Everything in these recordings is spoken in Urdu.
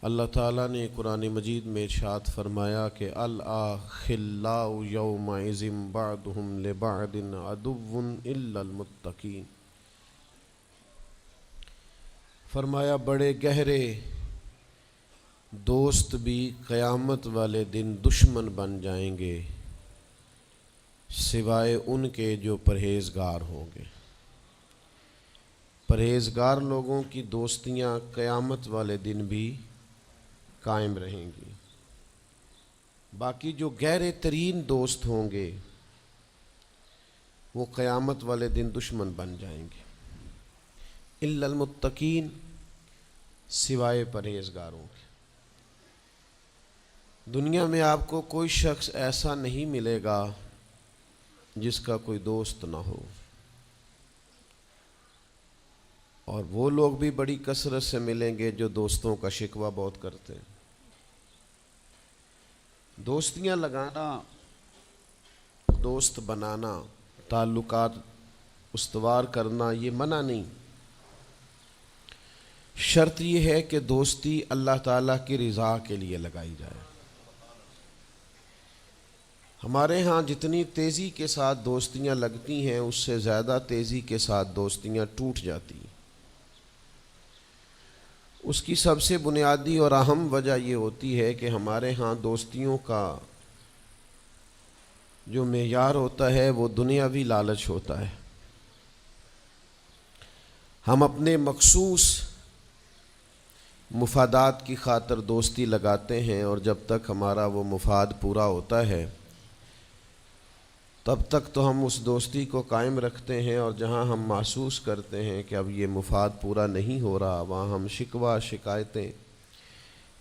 اللہ تعالیٰ نے قرآن مجید میں ارشاد فرمایا کہ الأخلاء یومئذ بعضهم لبعض عدو إلا المتقین۔ فرمایا بڑے گہرے دوست بھی قیامت والے دن دشمن بن جائیں گے سوائے ان کے جو پرہیزگار ہوں گے۔ پرہیزگار لوگوں کی دوستیاں قیامت والے دن بھی قائم رہیں گی، باقی جو گہرے ترین دوست ہوں گے وہ قیامت والے دن دشمن بن جائیں گے۔ الا المتقین، سوائے پرہیزگاروں کے۔ دنیا میں آپ کو کوئی شخص ایسا نہیں ملے گا جس کا کوئی دوست نہ ہو، اور وہ لوگ بھی بڑی کثرت سے ملیں گے جو دوستوں کا شکوہ بہت کرتے ہیں۔ دوستیاں لگانا، دوست بنانا، تعلقات استوار کرنا یہ منع نہیں، شرط یہ ہے کہ دوستی اللہ تعالیٰ کی رضا کے لیے لگائی جائے۔ ہمارے ہاں جتنی تیزی کے ساتھ دوستیاں لگتی ہیں اس سے زیادہ تیزی کے ساتھ دوستیاں ٹوٹ جاتی ہیں۔ اس کی سب سے بنیادی اور اہم وجہ یہ ہوتی ہے کہ ہمارے ہاں دوستیوں کا جو معیار ہوتا ہے وہ دنیاوی لالچ ہوتا ہے۔ ہم اپنے مخصوص مفادات کی خاطر دوستی لگاتے ہیں، اور جب تک ہمارا وہ مفاد پورا ہوتا ہے تب تک تو ہم اس دوستی کو قائم رکھتے ہیں، اور جہاں ہم محسوس کرتے ہیں کہ اب یہ مفاد پورا نہیں ہو رہا وہاں ہم شکوہ، شکایتیں،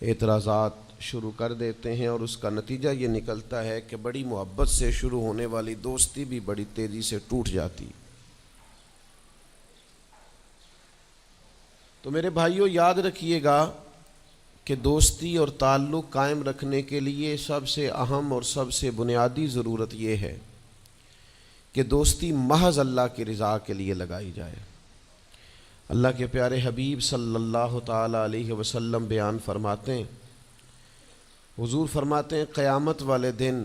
اعتراضات شروع کر دیتے ہیں، اور اس کا نتیجہ یہ نکلتا ہے کہ بڑی محبت سے شروع ہونے والی دوستی بھی بڑی تیزی سے ٹوٹ جاتی۔ تو میرے بھائیوں یاد رکھیے گا کہ دوستی اور تعلق قائم رکھنے کے لیے سب سے اہم اور سب سے بنیادی ضرورت یہ ہے کہ دوستی محض اللہ کی رضا کے لیے لگائی جائے۔ اللہ کے پیارے حبیب صلی اللہ تعالیٰ علیہ وسلم بیان فرماتے ہیں، حضور فرماتے ہیں قیامت والے دن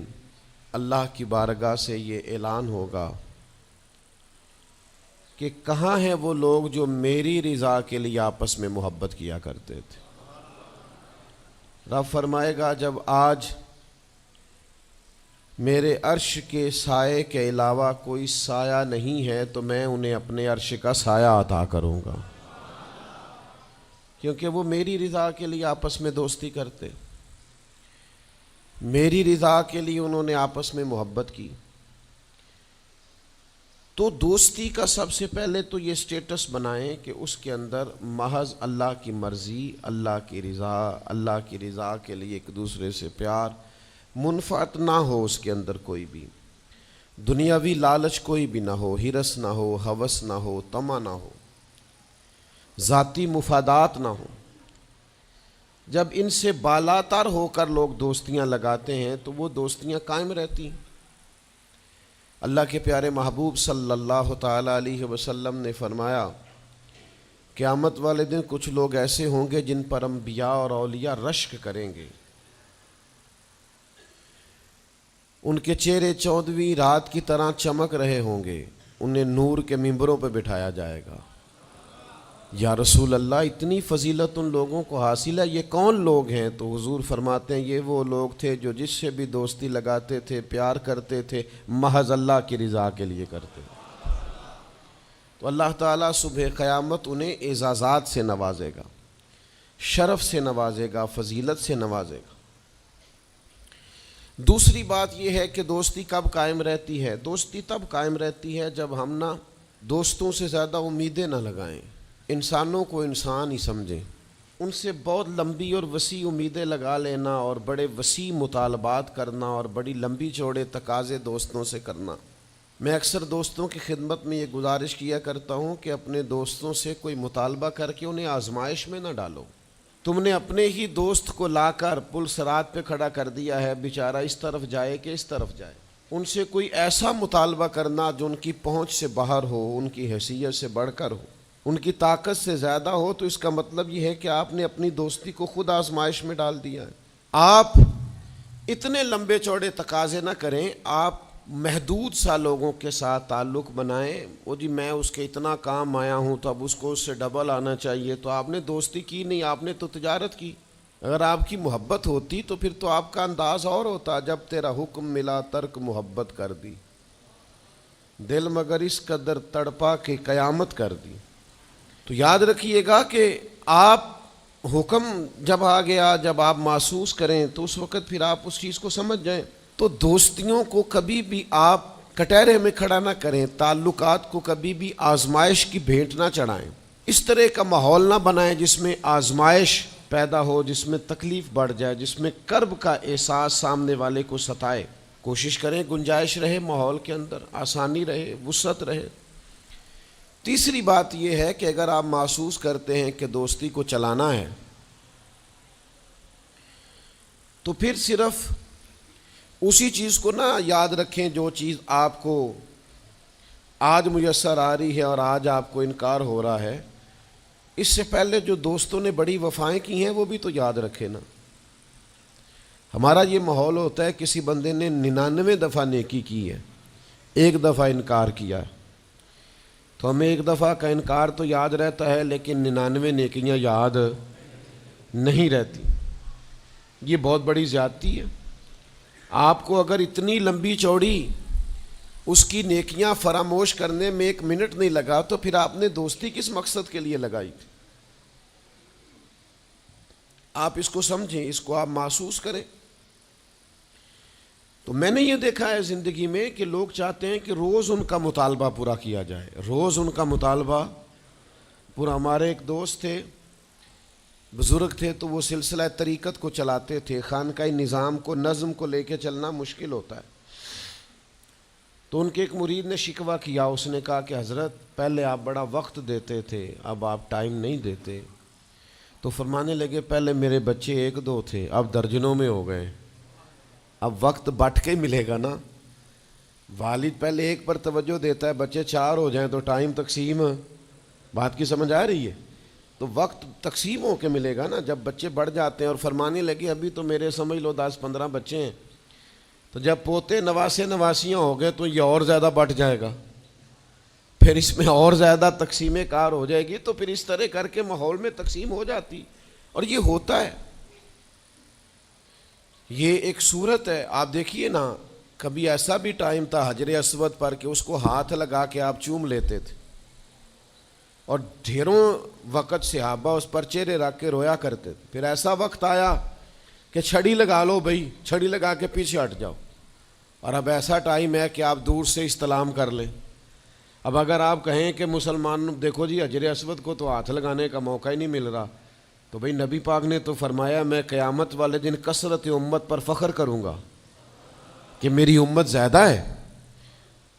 اللہ کی بارگاہ سے یہ اعلان ہوگا کہ کہاں ہیں وہ لوگ جو میری رضا کے لیے آپس میں محبت کیا کرتے تھے۔ رب فرمائے گا جب آج میرے عرش کے سائے کے علاوہ کوئی سایہ نہیں ہے تو میں انہیں اپنے عرش کا سایہ عطا کروں گا، کیونکہ وہ میری رضا کے لیے آپس میں دوستی کرتے، میری رضا کے لیے انہوں نے آپس میں محبت کی۔ تو دوستی کا سب سے پہلے تو یہ سٹیٹس بنائیں کہ اس کے اندر محض اللہ کی مرضی، اللہ کی رضا کے لیے ایک دوسرے سے پیار، منفعت نہ ہو اس کے اندر کوئی بھی، دنیاوی لالچ کوئی بھی نہ ہو، ہرس نہ ہو، ہوس نہ ہو، طمع نہ ہو، ذاتی مفادات نہ ہو۔ جب ان سے بالاتر ہو کر لوگ دوستیاں لگاتے ہیں تو وہ دوستیاں قائم رہتی ہیں۔ اللہ کے پیارے محبوب صلی اللہ تعالیٰ علیہ وسلم نے فرمایا قیامت والے دن کچھ لوگ ایسے ہوں گے جن پر انبیاء اور اولیاء رشک کریں گے، ان کے چہرے 14ویں رات کی طرح چمک رہے ہوں گے، انہیں نور کے ممبروں پہ بٹھایا جائے گا۔ یا رسول اللہ اتنی فضیلت ان لوگوں کو حاصل ہے، یہ کون لوگ ہیں؟ تو حضور فرماتے ہیں یہ وہ لوگ تھے جو جس سے بھی دوستی لگاتے تھے، پیار کرتے تھے، محض اللہ کی رضا کے لیے کرتے۔ تو اللہ تعالیٰ صبح قیامت انہیں اعزازات سے نوازے گا، شرف سے نوازے گا، فضیلت سے نوازے گا۔ دوسری بات یہ ہے کہ دوستی کب قائم رہتی ہے؟ دوستی تب قائم رہتی ہے جب ہم دوستوں سے زیادہ امیدیں نہ لگائیں، انسانوں کو انسان ہی سمجھیں، ان سے بہت لمبی اور وسیع امیدیں لگا لینا اور بڑے وسیع مطالبات کرنا اور بڑی لمبی چوڑے تقاضے دوستوں سے کرنا۔ میں اکثر دوستوں کی خدمت میں یہ گزارش کیا کرتا ہوں کہ اپنے دوستوں سے کوئی مطالبہ کر کے انہیں آزمائش میں نہ ڈالو۔ تم نے اپنے ہی دوست کو لا کر پل صراط پہ کھڑا کر دیا ہے، بیچارہ اس طرف جائے کہ اس طرف جائے۔ ان سے کوئی ایسا مطالبہ کرنا جو ان کی پہنچ سے باہر ہو، ان کی حیثیت سے بڑھ کر ہو، ان کی طاقت سے زیادہ ہو تو اس کا مطلب یہ ہے کہ آپ نے اپنی دوستی کو خود آزمائش میں ڈال دیا ہے۔ آپ اتنے لمبے چوڑے تقاضے نہ کریں، آپ محدود سا لوگوں کے ساتھ تعلق بنائیں۔ وہ جی میں اس کے اتنا کام آیا ہوں تو اب اس کو اس سے ڈبل آنا چاہیے، تو آپ نے دوستی کی نہیں، آپ نے تو تجارت کی۔ اگر آپ کی محبت ہوتی تو پھر تو آپ کا انداز اور ہوتا، جب تیرا حکم ملا ترک محبت کر دی، دل مگر اس قدر تڑپا کہ قیامت کر دی۔ تو یاد رکھیے گا کہ آپ حکم جب آ گیا، جب آپ محسوس کریں تو اس وقت پھر آپ اس چیز کو سمجھ جائیں۔ تو دوستیوں کو کبھی بھی آپ کٹہرے میں کھڑا نہ کریں، تعلقات کو کبھی بھی آزمائش کی بھیٹ نہ چڑھائیں۔ اس طرح کا ماحول نہ بنائیں جس میں آزمائش پیدا ہو، جس میں تکلیف بڑھ جائے، جس میں کرب کا احساس سامنے والے کو ستائے۔ کوشش کریں گنجائش رہے ماحول کے اندر، آسانی رہے، وسعت رہے۔ تیسری بات یہ ہے کہ اگر آپ محسوس کرتے ہیں کہ دوستی کو چلانا ہے تو پھر صرف اسی چیز کو نہ یاد رکھیں جو چیز آپ کو آج میسر آ رہی ہے اور آج آپ کو انکار ہو رہا ہے۔ اس سے پہلے جو دوستوں نے بڑی وفائیں کی ہیں وہ بھی تو یاد رکھے نا۔ ہمارا یہ ماحول ہوتا ہے کسی بندے نے 99 دفعہ نیکی کی ہے، ایک دفعہ انکار کیا ہے، تو ہمیں ایک دفعہ کا انکار تو یاد رہتا ہے لیکن 99 نیکیاں یاد نہیں رہتی۔ یہ بہت بڑی زیادتی ہے۔ آپ کو اگر اتنی لمبی چوڑی اس کی نیکیاں فراموش کرنے میں 1 منٹ نہیں لگا تو پھر آپ نے دوستی کس مقصد کے لیے لگائی تھی؟ آپ اس کو سمجھیں، اس کو آپ محسوس کریں۔ تو میں نے یہ دیکھا ہے زندگی میں کہ لوگ چاہتے ہیں کہ روز ان کا مطالبہ پورا کیا جائے، روز ان کا مطالبہ پورا۔ ہمارے ایک دوست تھے، بزرگ تھے، تو وہ سلسلہ طریقت کو چلاتے تھے، خانقاہ نظام کو، نظم کو لے کے چلنا مشکل ہوتا ہے۔ تو ان کے ایک مرید نے شکوہ کیا، اس نے کہا کہ حضرت پہلے آپ بڑا وقت دیتے تھے، اب آپ ٹائم نہیں دیتے۔ تو فرمانے لگے پہلے میرے بچے 1-2 تھے، اب درجنوں میں ہو گئے، اب وقت بٹ کے ملے گا نا۔ والد پہلے ایک پر توجہ دیتا ہے، بچے 4 ہو جائیں تو ٹائم تقسیم، بات کی سمجھ آ رہی ہے؟ تو وقت تقسیم ہو کے ملے گا نا جب بچے بڑھ جاتے ہیں۔ اور فرمانے لگے ابھی تو میرے سمجھ لو 10-15 بچے ہیں، تو جب پوتے نواسے نواسیاں ہو گئے تو یہ اور زیادہ بٹ جائے گا، پھر اس میں اور زیادہ تقسیم کار ہو جائے گی۔ تو پھر اس طرح کر کے ماحول میں تقسیم ہو جاتی، اور یہ ہوتا ہے، یہ ایک صورت ہے۔ آپ دیکھیے نا، کبھی ایسا بھی ٹائم تھا حجر اسود پر کہ اس کو ہاتھ لگا کے آپ چوم لیتے تھے، اور ڈھیروں وقت صحابہ اس پر چہرے رکھ کے رویا کرتے تھے۔ پھر ایسا وقت آیا کہ چھڑی لگا لو بھائی، چھڑی لگا کے پیچھے ہٹ جاؤ، اور اب ایسا ٹائم ہے کہ آپ دور سے استلام کر لیں۔ اب اگر آپ کہیں کہ مسلمان دیکھو جی حجر اسود کو تو ہاتھ لگانے کا موقع ہی نہیں مل رہا، تو بھئی نبی پاک نے تو فرمایا میں قیامت والے دن کثرت امت پر فخر کروں گا کہ میری امت زیادہ ہے۔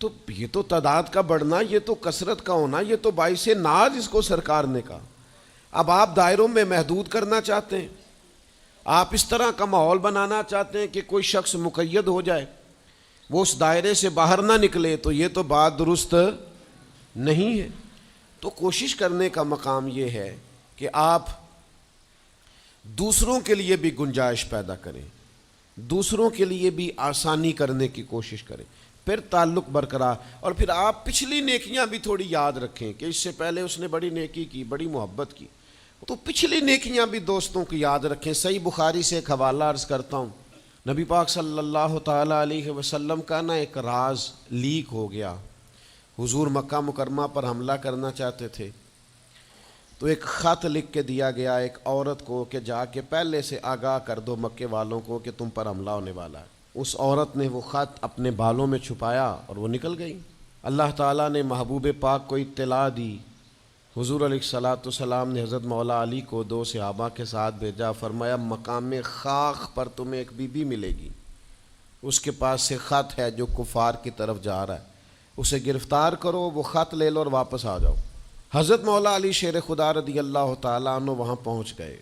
تو یہ تو تعداد کا بڑھنا، یہ تو کثرت کا ہونا، یہ تو باعث ناز اس کو سرکار نے کہا۔ اب آپ دائروں میں محدود کرنا چاہتے ہیں، آپ اس طرح کا ماحول بنانا چاہتے ہیں کہ کوئی شخص مقید ہو جائے، وہ اس دائرے سے باہر نہ نکلے، تو یہ تو بات درست نہیں ہے۔ تو کوشش کرنے کا مقام یہ ہے کہ آپ دوسروں کے لیے بھی گنجائش پیدا کریں، دوسروں کے لیے بھی آسانی کرنے کی کوشش کریں، پھر تعلق برقرار۔ اور پھر آپ پچھلی نیکیاں بھی تھوڑی یاد رکھیں کہ اس سے پہلے اس نے بڑی نیکی کی، بڑی محبت کی، تو پچھلی نیکیاں بھی دوستوں کی یاد رکھیں۔ صحیح بخاری سے ایک حوالہ عرض کرتا ہوں، نبی پاک صلی اللہ تعالیٰ علیہ وسلم کا نا ایک راز لیک ہو گیا۔ حضور مکہ مکرمہ پر حملہ کرنا چاہتے تھے، تو ایک خط لکھ کے دیا گیا ایک عورت کو کہ جا کے پہلے سے آگاہ کر دو مکے والوں کو کہ تم پر حملہ ہونے والا ہے۔ اس عورت نے وہ خط اپنے بالوں میں چھپایا اور وہ نکل گئی۔ اللہ تعالیٰ نے محبوب پاک کو اطلاع دی، حضور علیہ الصلاۃ والسلام نے حضرت مولا علی کو 2 صحابہ کے ساتھ بھیجا، فرمایا مقام خاک پر تمہیں ایک بی بی ملے گی، اس کے پاس سے خط ہے جو کفار کی طرف جا رہا ہے، اسے گرفتار کرو، وہ خط لے لو اور واپس آ جاؤ۔ حضرت مولا علی شیر خدا رضی اللہ تعالیٰ عنہ وہاں پہنچ گئے،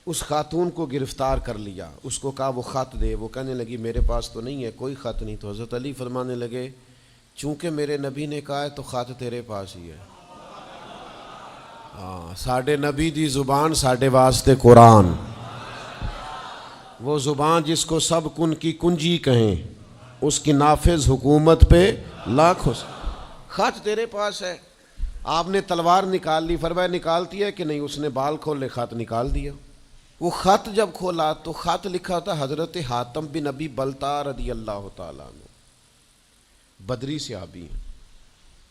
اس خاتون کو گرفتار کر لیا، اس کو کہا وہ خط دے، وہ کہنے لگی میرے پاس تو نہیں ہے، کوئی خط نہیں۔ تو حضرت علی فرمانے لگے چونکہ میرے نبی نے کہا ہے تو خط تیرے پاس ہی ہے۔ ہاں ساڈے نبی دی زبان ساڈے واسطے قرآن، وہ زبان جس کو سب کن کی کنجی کہیں، اس کی نافذ حکومت پہ لاکھوں خط تیرے پاس ہے. آپ نے تلوار نکال لی، فرمایا نکالتی ہے کہ نہیں؟ اس نے بال کھولے، خط نکال دیا. وہ خط جب کھولا تو خط لکھا تھا حضرت حاتم بن نبی بلتا رضی اللہ تعالیٰ عنہ، بدری صحابی ہیں.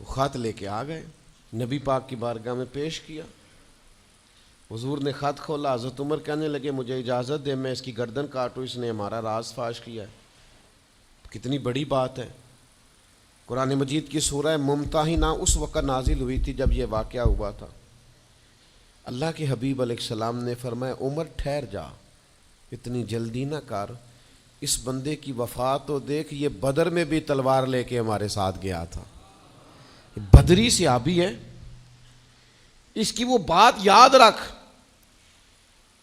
وہ خط لے کے آ گئے، نبی پاک کی بارگاہ میں پیش کیا. حضور نے خط کھولا، حضرت عمر کہنے لگے مجھے اجازت دے میں اس کی گردن کاٹوں، اس نے ہمارا راز فاش کیا ہے. کتنی بڑی بات ہے. قرآن مجید کی سورہ ممتحنہ اس وقت نازل ہوئی تھی جب یہ واقعہ ہوا تھا. اللہ کے حبیب علیہ السلام نے فرمایا عمر ٹھہر جا، اتنی جلدی نہ کر، اس بندے کی وفات تو دیکھ، یہ بدر میں بھی تلوار لے کے ہمارے ساتھ گیا تھا، بدری صحابی ہے. اس کی وہ بات یاد رکھ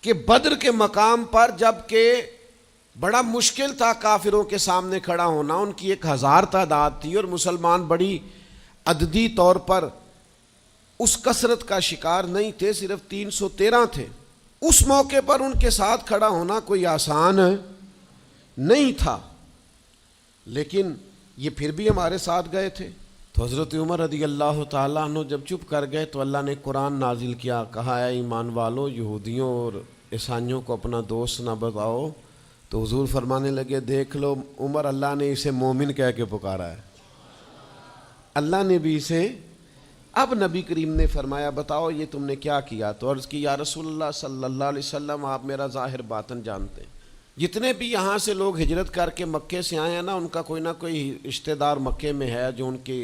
کہ بدر کے مقام پر جب کہ بڑا مشکل تھا کافروں کے سامنے کھڑا ہونا، ان کی 1000 تعداد تھی اور مسلمان بڑی عددی طور پر اس کثرت کا شکار نہیں تھے، صرف 313 تھے. اس موقع پر ان کے ساتھ کھڑا ہونا کوئی آسان نہیں تھا، لیکن یہ پھر بھی ہمارے ساتھ گئے تھے. تو حضرت عمر رضی اللہ تعالیٰ عنہ جب چپ کر گئے تو اللہ نے قرآن نازل کیا، کہا اے ایمان والو یہودیوں اور عیسائیوں کو اپنا دوست نہ بتاؤ. تو حضور فرمانے لگے دیکھ لو عمر، اللہ نے اسے مومن کہہ کے پکارا ہے، اللہ نے بھی اسے. اب نبی کریم نے فرمایا بتاؤ یہ تم نے کیا کیا؟ تو عرض کی یا رسول اللہ صلی اللہ علیہ وسلم آپ میرا ظاہر باطن جانتے ہیں. جتنے بھی یہاں سے لوگ ہجرت کر کے مکے سے آئے ہیں نا، ان کا کوئی نہ کوئی رشتہ دار مکے میں ہے جو ان کے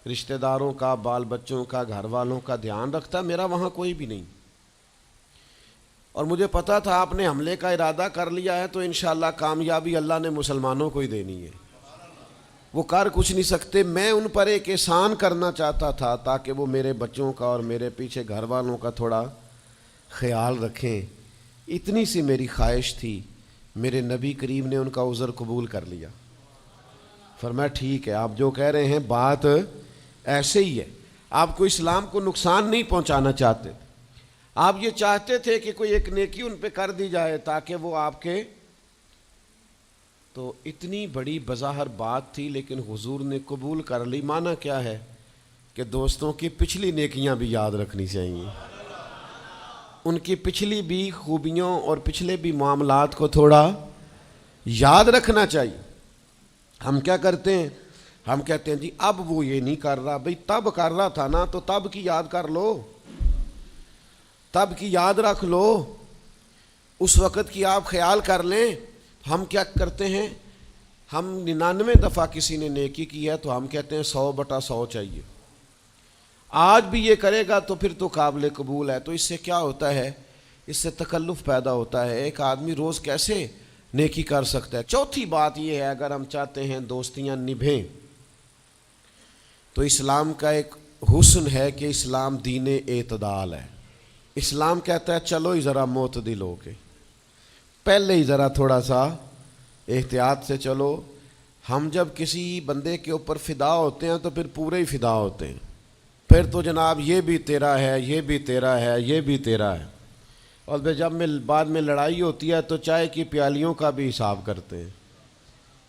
رشتہ داروں کا، بال بچوں کا، گھر والوں کا دھیان رکھتا. میرا وہاں کوئی بھی نہیں، اور مجھے پتا تھا آپ نے حملے کا ارادہ کر لیا ہے تو انشاءاللہ کامیابی اللہ نے مسلمانوں کو ہی دینی ہے، وہ کر کچھ نہیں سکتے. میں ان پر ایک احسان کرنا چاہتا تھا تاکہ وہ میرے بچوں کا اور میرے پیچھے گھر والوں کا تھوڑا خیال رکھیں، اتنی سی میری خواہش تھی. میرے نبی کریم نے ان کا عذر قبول کر لیا. فرمایا ٹھیک ہے، آپ جو کہہ رہے ہیں بات ایسے ہی ہے، آپ کو اسلام کو نقصان نہیں پہنچانا چاہتے، آپ یہ چاہتے تھے کہ کوئی ایک نیکی ان پہ کر دی جائے تاکہ وہ آپ کے. تو اتنی بڑی بظاہر بات تھی لیکن حضور نے قبول کر لی. معنی کیا ہے کہ دوستوں کی پچھلی نیکیاں بھی یاد رکھنی چاہیے، ان کی پچھلی بھی خوبیوں اور پچھلے بھی معاملات کو تھوڑا یاد رکھنا چاہیے. ہم کیا کرتے ہیں؟ ہم کہتے ہیں جی اب وہ یہ نہیں کر رہا، بھئی تب کر رہا تھا نا، تو تب کی یاد کر لو، تب کی یاد رکھ لو، اس وقت کی آپ خیال کر لیں. ہم کیا کرتے ہیں؟ ہم 99 دفعہ کسی نے نیکی کی ہے تو ہم کہتے ہیں 100/100 چاہیے، آج بھی یہ کرے گا تو پھر تو قابل قبول ہے. تو اس سے کیا ہوتا ہے؟ اس سے تکلف پیدا ہوتا ہے. ایک آدمی روز کیسے نیکی کر سکتا ہے؟ چوتھی بات یہ ہے اگر ہم چاہتے ہیں دوستیاں نبھیں تو اسلام کا ایک حسن ہے کہ اسلام دین اعتدال ہے. اسلام کہتا ہے چلو ہی ذرا معتدل ہو کے، پہلے ہی ذرا تھوڑا سا احتیاط سے چلو. ہم جب کسی بندے کے اوپر فدا ہوتے ہیں تو پھر پورے ہی فدا ہوتے ہیں، پھر تو جناب یہ بھی تیرا ہے، یہ بھی تیرا ہے، یہ بھی تیرا ہے. اور جب بعد میں لڑائی ہوتی ہے تو چائے کی پیالیوں کا بھی حساب کرتے ہیں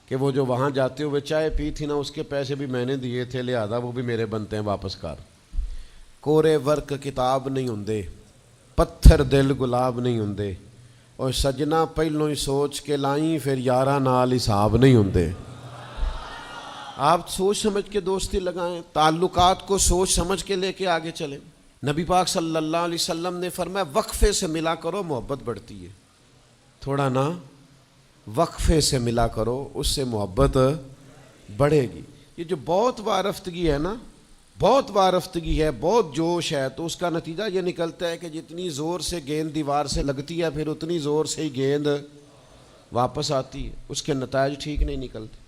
کہ وہ جو وہاں جاتے ہوئے چائے پی تھی نا اس کے پیسے بھی میں نے دیے تھے، لہذا وہ بھی میرے بنتے ہیں، واپس کر. کورے ورک کتاب نہیں ہوندے، پتھر دل گلاب نہیں ہوندے، اور سجنا پہلوں ہی سوچ کے لائیں پھر یاراں نال حساب نہیں ہوندے. آپ سوچ سمجھ کے دوستی لگائیں، تعلقات کو سوچ سمجھ کے لے کے آگے چلیں. نبی پاک صلی اللہ علیہ وسلم نے فرمایا وقفے سے ملا کرو محبت بڑھتی ہے، تھوڑا نا وقفے سے ملا کرو، اس سے محبت بڑھے گی. یہ جو بہت وارفتگی ہے نا، بہت وارفتگی ہے، بہت جوش ہے، تو اس کا نتیجہ یہ نکلتا ہے کہ جتنی زور سے گیند دیوار سے لگتی ہے پھر اتنی زور سے ہی گیند واپس آتی ہے، اس کے نتائج ٹھیک نہیں نکلتے.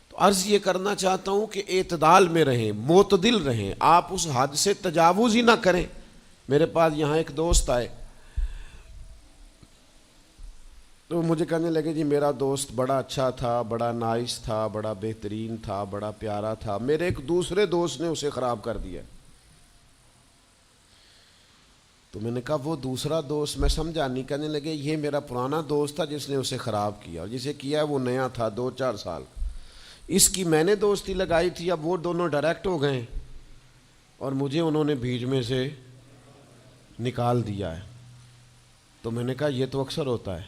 تو عرض یہ کرنا چاہتا ہوں کہ اعتدال میں رہیں، معتدل رہیں، آپ اس حد سے تجاوز ہی نہ کریں. میرے پاس یہاں ایک دوست آئے تو مجھے کہنے لگے جی میرا دوست بڑا اچھا تھا، بڑا نائس تھا، بڑا بہترین تھا، بڑا پیارا تھا، میرے ایک دوسرے دوست نے اسے خراب کر دیا. تو میں نے کہا وہ دوسرا دوست میں سمجھا نہیں. کہنے لگے یہ میرا پرانا دوست تھا جس نے اسے خراب کیا, اور جسے کیا وہ نیا تھا 2-4 سال. اس کی میں نے دوستی لگائی تھی, اب وہ دونوں ڈائریکٹ ہو گئے اور مجھے انہوں نے بیچ میں سے نکال دیا ہے. تو میں نے کہا یہ تو اکثر ہوتا ہے,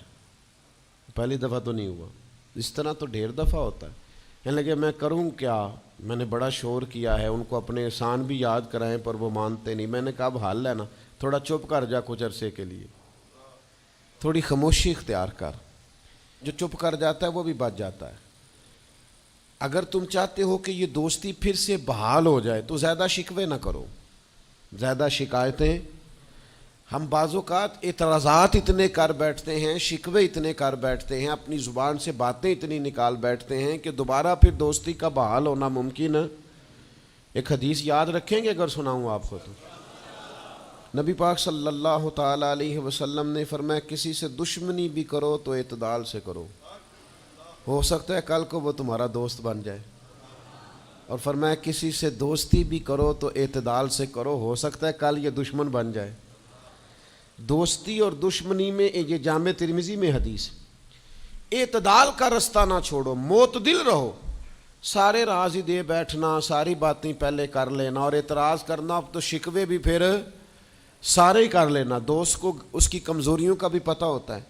پہلی دفعہ تو نہیں ہوا, اس طرح تو ڈھیر دفعہ ہوتا ہے. کہنے لگے میں کروں کیا, میں نے بڑا شور کیا ہے, ان کو اپنے احسان بھی یاد کرائیں پر وہ مانتے نہیں. میں نے کہا اب حال ہے نا, تھوڑا چپ کر جا کچھ عرصے کے لیے, تھوڑی خاموشی اختیار کر. جو چپ کر جاتا ہے وہ بھی بچ جاتا ہے. اگر تم چاہتے ہو کہ یہ دوستی پھر سے بحال ہو جائے تو زیادہ شکوے نہ کرو, زیادہ شکایتیں. ہم بعض اوقات اعتراضات اتنے کر بیٹھتے ہیں, شکوے اتنے کر بیٹھتے ہیں, اپنی زبان سے باتیں اتنی نکال بیٹھتے ہیں کہ دوبارہ پھر دوستی کا بحال ہونا ممکن ہے. ایک حدیث یاد رکھیں گے اگر سناؤں آپ کو تو. نبی پاک صلی اللہ تعالیٰ علیہ وسلم نے فرمایا کسی سے دشمنی بھی کرو تو اعتدال سے کرو, ہو سکتا ہے کل کو وہ تمہارا دوست بن جائے. اور فرمایا کسی سے دوستی بھی کرو تو اعتدال سے کرو, ہو سکتا ہے کل یہ دشمن بن جائے. دوستی اور دشمنی میں یہ جامع ترمذی میں حدیث, اعتدال کا رستہ نہ چھوڑو, معتدل رہو. سارے راز ہی دے بیٹھنا, ساری باتیں پہلے کر لینا اور اعتراض کرنا, اب تو شکوے بھی پھر سارے ہی کر لینا. دوست کو اس کی کمزوریوں کا بھی پتہ ہوتا ہے,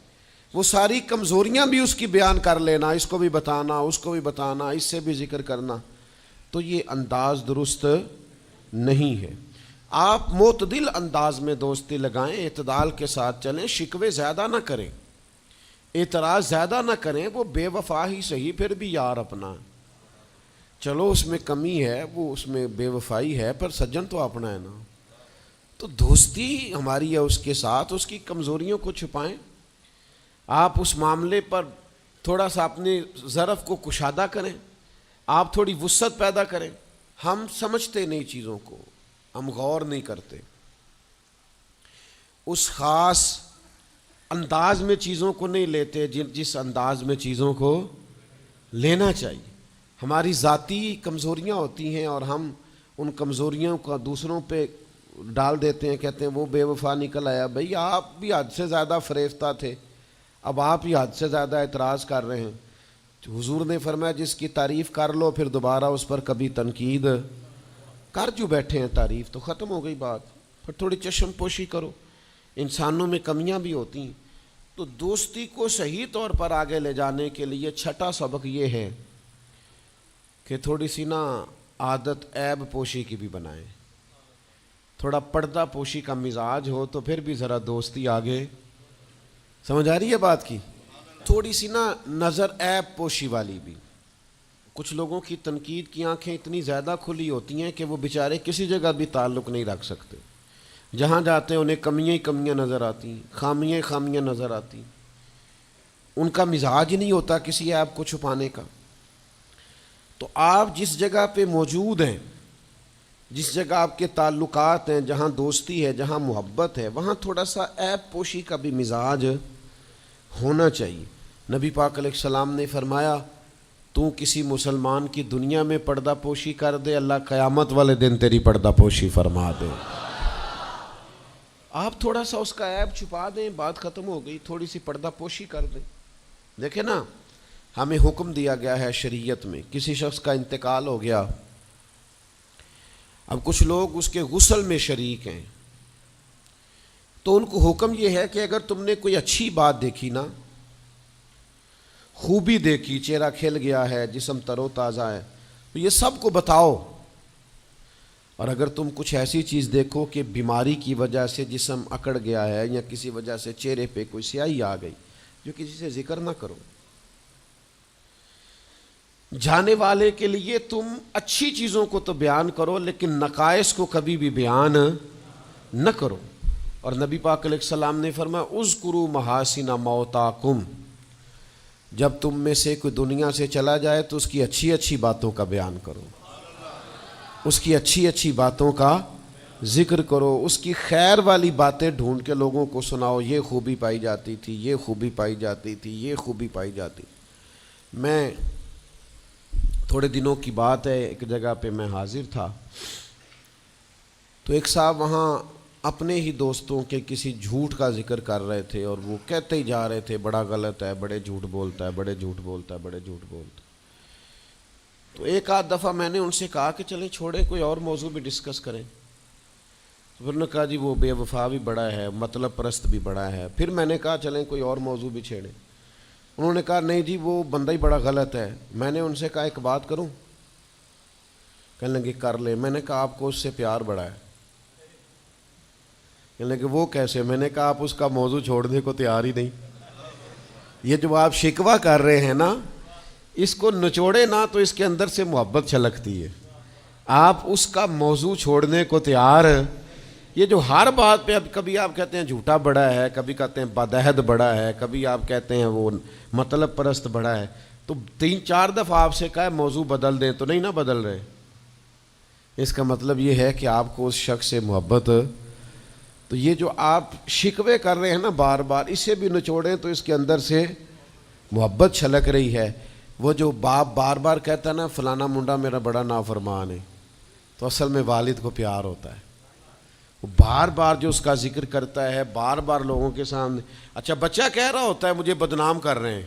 وہ ساری کمزوریاں بھی اس کی بیان کر لینا, اس کو بھی بتانا, اس کو بھی بتانا, اس سے بھی ذکر کرنا. تو یہ انداز درست نہیں ہے. آپ معتدل انداز میں دوستی لگائیں, اعتدال کے ساتھ چلیں, شکوے زیادہ نہ کریں, اعتراض زیادہ نہ کریں. وہ بے وفا ہی صحیح پھر بھی یار اپنا, چلو اس میں کمی ہے, وہ اس میں بے وفائی ہے, پر سجن تو اپنا ہے نا. تو دوستی ہماری ہے اس کے ساتھ, اس کی کمزوریوں کو چھپائیں. آپ اس معاملے پر تھوڑا سا اپنے ظرف کو کشادہ کریں, آپ تھوڑی وسعت پیدا کریں. ہم سمجھتے نہیں چیزوں کو, ہم غور نہیں کرتے, اس خاص انداز میں چیزوں کو نہیں لیتے جس انداز میں چیزوں کو لینا چاہیے. ہماری ذاتی کمزوریاں ہوتی ہیں اور ہم ان کمزوریوں کا دوسروں پہ ڈال دیتے ہیں, کہتے ہیں وہ بے وفا نکل آیا. بھئی آپ بھی حد سے زیادہ فریفتہ تھے, اب آپ ہی حد سے زیادہ اعتراض کر رہے ہیں. حضور نے فرمایا جس کی تعریف کر لو پھر دوبارہ اس پر کبھی تنقید کر جو بیٹھے ہیں, تعریف تو ختم ہو گئی بات. پھر تھوڑی چشم پوشی کرو, انسانوں میں کمیاں بھی ہوتی ہیں. تو دوستی کو صحیح طور پر آگے لے جانے کے لیے چھٹا سبق یہ ہے کہ تھوڑی سی نا عادت عیب پوشی کی بھی بنائیں. تھوڑا پردہ پوشی کا مزاج ہو تو پھر بھی ذرا دوستی آگے. سمجھ آ رہی ہے بات کی؟ تھوڑی سی نا نظر عیب پوشی والی بھی. کچھ لوگوں کی تنقید کی آنکھیں اتنی زیادہ کھلی ہوتی ہیں کہ وہ بیچارے کسی جگہ بھی تعلق نہیں رکھ سکتے. جہاں جاتے ہیں انہیں کمیاں ہی کمیاں نظر آتی ہیں, خامیاں ہی خامیاں نظر آتی ہیں. ان کا مزاج ہی نہیں ہوتا کسی عیب کو چھپانے کا. تو آپ جس جگہ پہ موجود ہیں, جس جگہ آپ کے تعلقات ہیں, جہاں دوستی ہے, جہاں محبت ہے, وہاں تھوڑا سا عیب پوشی کا بھی مزاج ہونا چاہیے. نبی پاک علیہ السلام نے فرمایا تو کسی مسلمان کی دنیا میں پردہ پوشی کر دے, اللہ قیامت والے دن تیری پردہ پوشی فرما دے. آپ تھوڑا سا اس کا عیب چھپا دیں, بات ختم ہو گئی. تھوڑی سی پردہ پوشی کر دیں. دیکھیں نا, ہمیں حکم دیا گیا ہے شریعت میں, کسی شخص کا انتقال ہو گیا, اب کچھ لوگ اس کے غسل میں شریک ہیں, تو ان کو حکم یہ ہے کہ اگر تم نے کوئی اچھی بات دیکھی نا, خوبی دیکھی, چہرہ کھل گیا ہے, جسم تر و تازہ ہے, تو یہ سب کو بتاؤ. اور اگر تم کچھ ایسی چیز دیکھو کہ بیماری کی وجہ سے جسم اکڑ گیا ہے یا کسی وجہ سے چہرے پہ کوئی سیاہی آ گئی, جو کسی سے ذکر نہ کرو. جانے والے کے لیے تم اچھی چیزوں کو تو بیان کرو لیکن نقائص کو کبھی بھی بیان نہ کرو. اور نبی پاک علیہ السلام نے فرمایا اذکروا محاسن موتاکم, جب تم میں سے کوئی دنیا سے چلا جائے تو اس کی اچھی اچھی باتوں کا بیان کرو, اس کی اچھی اچھی باتوں کا ذکر کرو, اس کی خیر والی باتیں ڈھونڈ کے لوگوں کو سناؤ. یہ خوبی پائی جاتی تھی, یہ خوبی پائی جاتی تھی, یہ خوبی پائی جاتی. میں تھوڑے دنوں کی بات ہے, ایک جگہ پہ میں حاضر تھا, تو ایک صاحب وہاں اپنے ہی دوستوں کے کسی جھوٹ کا ذکر کر رہے تھے اور وہ کہتے ہی جا رہے تھے بڑا غلط ہے، بڑے جھوٹ بولتا ہے، بڑے جھوٹ بولتا ہے، بڑے جھوٹ بولتا ہے۔ تو ایک آدھ دفعہ میں نے ان سے کہا کہ چلیں چھوڑیں، کوئی اور موضوع بھی ڈسکس کریں۔ تو پھر انہوں نے کہا جی وہ بے وفا بھی بڑا ہے، مطلب پرست بھی بڑا ہے۔ پھر میں نے کہا چلیں کوئی اور موضوع بھی چھیڑیں۔ انہوں نے کہا نہیں جی وہ بندہ ہی بڑا غلط ہے۔ میں نے ان سے کہا ایک بات کروں؟ کہنے لگے کر لے۔ میں نے کہا آپ کو اس سے پیار بڑا ہے۔ کہنے لگے وہ کیسے؟ میں نے کہا آپ اس کا موضوع چھوڑنے کو تیار ہی نہیں۔ یہ جو آپ شکوہ کر رہے ہیں نا، اس کو نچوڑے نا تو اس کے اندر سے محبت چھلکتی ہے۔ آپ اس کا موضوع چھوڑنے کو تیار، یہ جو ہر بات پہ اب کبھی آپ کہتے ہیں جھوٹا بڑا ہے، کبھی کہتے ہیں بدعہد بڑا ہے، کبھی آپ کہتے ہیں وہ مطلب پرست بڑا ہے، تو 3-4 دفعہ آپ سے کہا ہے موضوع بدل دیں تو نہیں نہ بدل رہے۔ اس کا مطلب یہ ہے کہ آپ کو اس شخص سے محبت۔ تو یہ جو آپ شکوے کر رہے ہیں نا بار بار، اسے بھی نچوڑیں تو اس کے اندر سے محبت چھلک رہی ہے۔ وہ جو باپ بار بار کہتا ہے نا فلانا منڈا میرا بڑا نافرمان ہے، تو اصل میں والد کو پیار ہوتا ہے۔ وہ بار بار جو اس کا ذکر کرتا ہے، بار بار لوگوں کے سامنے، اچھا بچہ کہہ رہا ہوتا ہے مجھے بدنام کر رہے ہیں،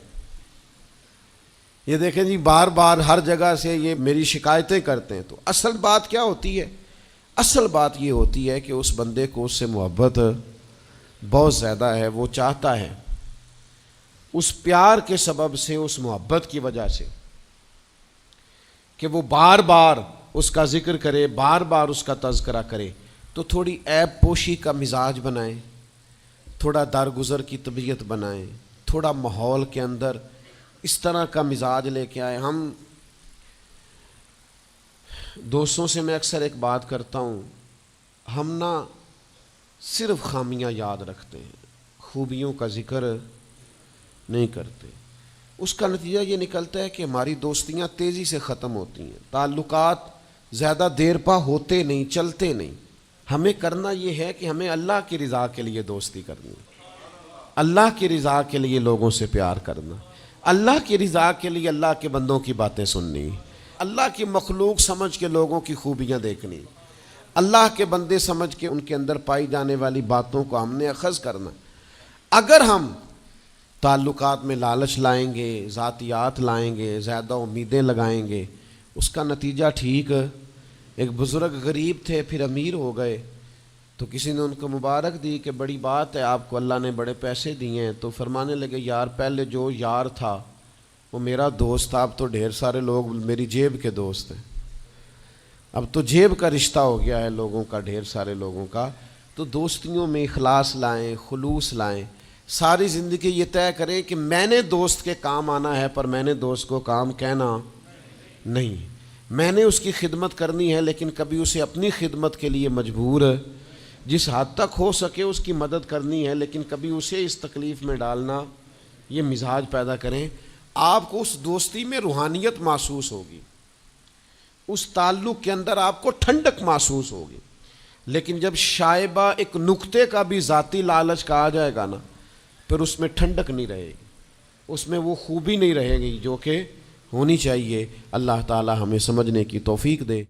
یہ دیکھیں جی بار بار ہر جگہ سے یہ میری شکایتیں کرتے ہیں۔ تو اصل بات کیا ہوتی ہے؟ اصل بات یہ ہوتی ہے کہ اس بندے کو اس سے محبت بہت زیادہ ہے، وہ چاہتا ہے اس پیار کے سبب سے، اس محبت کی وجہ سے کہ وہ بار بار اس کا ذکر کرے، بار بار اس کا تذکرہ کرے، تو تھوڑی عیب پوشی کا مزاج بنائیں، تھوڑا درگزر کی طبیعت بنائیں، تھوڑا ماحول کے اندر اس طرح کا مزاج لے کے آئے۔ ہم دوستوں سے میں اکثر ایک بات کرتا ہوں، ہم نہ صرف خامیاں یاد رکھتے ہیں، خوبیوں کا ذکر نہیں کرتے۔ اس کا نتیجہ یہ نکلتا ہے کہ ہماری دوستیاں تیزی سے ختم ہوتی ہیں، تعلقات زیادہ دیر پا ہوتے نہیں، چلتے نہیں۔ ہمیں کرنا یہ ہے کہ ہمیں اللہ کی رضا کے لیے دوستی کرنی، اللہ کی رضا کے لیے لوگوں سے پیار کرنا، اللہ کی رضا کے لیے اللہ کے بندوں کی باتیں سننی، اللہ کی مخلوق سمجھ کے لوگوں کی خوبیاں دیکھنی، اللہ کے بندے سمجھ کے ان کے اندر پائی جانے والی باتوں کو ہم نے اخذ کرنا۔ اگر ہم تعلقات میں لالچ لائیں گے، ذاتیات لائیں گے، زیادہ امیدیں لگائیں گے، اس کا نتیجہ ٹھیک۔ ایک بزرگ غریب تھے پھر امیر ہو گئے، تو کسی نے ان کو مبارک دی کہ بڑی بات ہے آپ کو اللہ نے بڑے پیسے دیے ہیں، تو فرمانے لگے یار پہلے جو یار تھا وہ میرا دوست تھا، اب تو ڈھیر سارے لوگ میری جیب کے دوست ہیں، اب تو جیب کا رشتہ ہو گیا ہے لوگوں کا، ڈھیر سارے لوگوں کا۔ تو دوستیوں میں اخلاص لائیں، خلوص لائیں، ساری زندگی یہ طے کریں کہ میں نے دوست کے کام آنا ہے، پر میں نے دوست کو کام کہنا نہیں، میں نے اس کی خدمت کرنی ہے لیکن کبھی اسے اپنی خدمت کے لیے مجبور، جس حد تک ہو سکے اس کی مدد کرنی ہے لیکن کبھی اسے اس تکلیف میں ڈالنا، یہ مزاج پیدا کریں۔ آپ کو اس دوستی میں روحانیت محسوس ہوگی، اس تعلق کے اندر آپ کو ٹھنڈک محسوس ہوگی، لیکن جب شائبہ ایک نقطے کا بھی ذاتی لالچ کا آ جائے گا نا، پھر اس میں ٹھنڈک نہیں رہے گی، اس میں وہ خوبی نہیں رہے گی جو کہ ہونی چاہیے۔ اللہ تعالی ہمیں سمجھنے کی توفیق دے۔